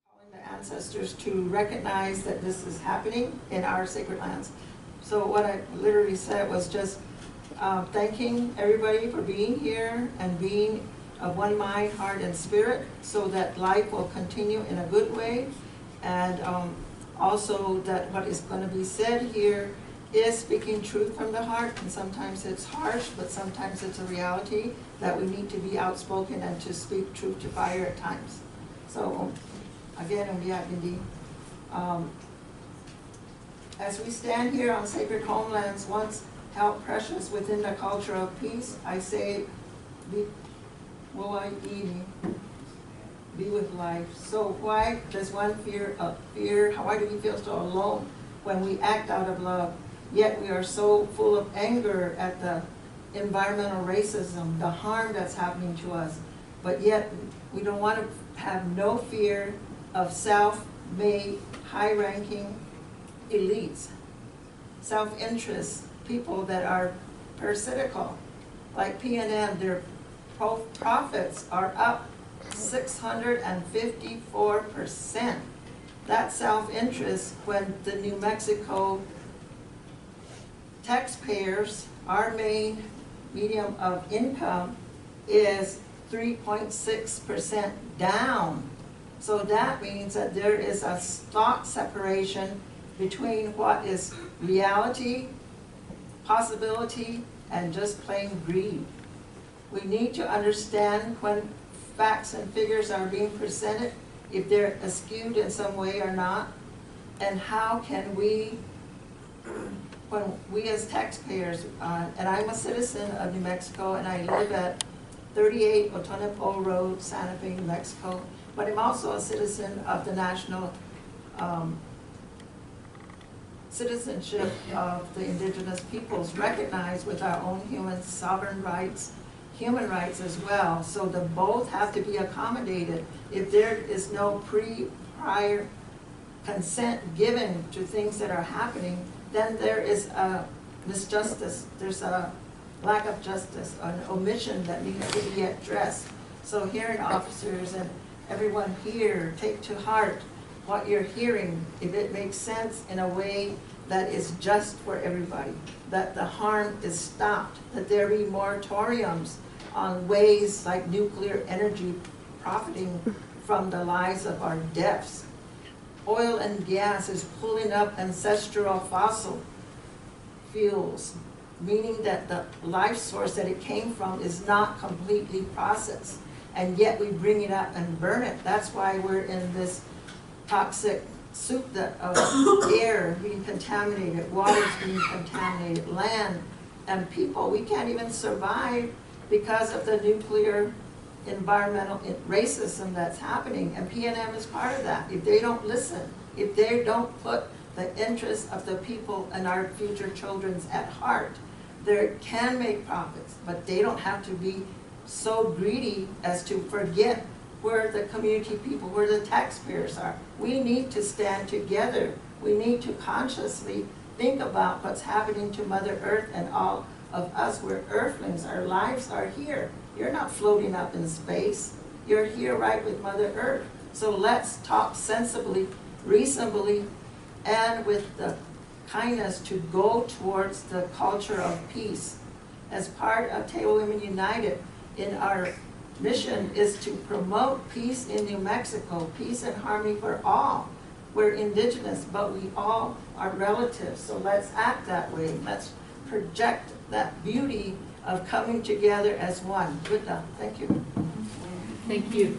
Calling the ancestors to recognize that this is happening in our sacred lands. So what I literally said was just thanking everybody for being here and being of one mind, heart, and spirit, so that life will continue in a good way. And also that what is going to be said here is speaking truth from the heart, and sometimes it's harsh, but sometimes it's a reality that we need to be outspoken and to speak truth to fire at times. So again, as we stand here on sacred homelands once held precious within the culture of peace, I say, be with life. So why does one fear? Why do we feel so alone when we act out of love? Yet we are so full of anger at the environmental racism, the harm that's happening to us. But yet we don't want to have no fear of self-made, high-ranking elites, self-interest, people that are parasitical. Like PNM, their profits are up 654%. That self-interest, when the New Mexico taxpayers, our main medium of income is 3.6% down. So that means that there is a stark separation between what is reality, possibility, and just plain greed. We need to understand when facts and figures are being presented, if they're skewed in some way or not, and how can we, when we as taxpayers, and I'm a citizen of New Mexico, and I live at 38 Otonapo Road, Santa Fe, New Mexico, but I'm also a citizen of the national citizenship of the indigenous peoples, recognized with our own human sovereign rights, human rights as well. So the both have to be accommodated. If there is no prior consent given to things that are happening, then there is a misjustice, there's a lack of justice, an omission that needs to be addressed. So hearing officers and everyone here, take to heart what you're hearing, if it makes sense in a way that is just for everybody, that the harm is stopped, that there be moratoriums on ways like nuclear energy profiting from the lives of our deaths. Oil and gas is pulling up ancestral fossil fuels, meaning that the life source that it came from is not completely processed, and yet we bring it up and burn it. That's why we're in this toxic soup of air being contaminated, water's being contaminated, land and people. We can't even survive because of the nuclear environmental racism that's happening, and PNM is part of that. If they don't listen, if they don't put the interests of the people and our future children's at heart, they can make profits, but they don't have to be so greedy as to forget where the community people, where the taxpayers are. We need to stand together. We need to consciously think about what's happening to Mother Earth and all of us. We're earthlings. Our lives are here. You're not floating up in space. You're here right with Mother Earth. So let's talk sensibly, reasonably, and with the kindness to go towards the culture of peace. As part of Table Women United, in our mission is to promote peace in New Mexico, peace and harmony for all. We're indigenous, but we all are relatives, so let's act that way. Let's project that beauty of coming together as one. Buddha, thank you. Thank you.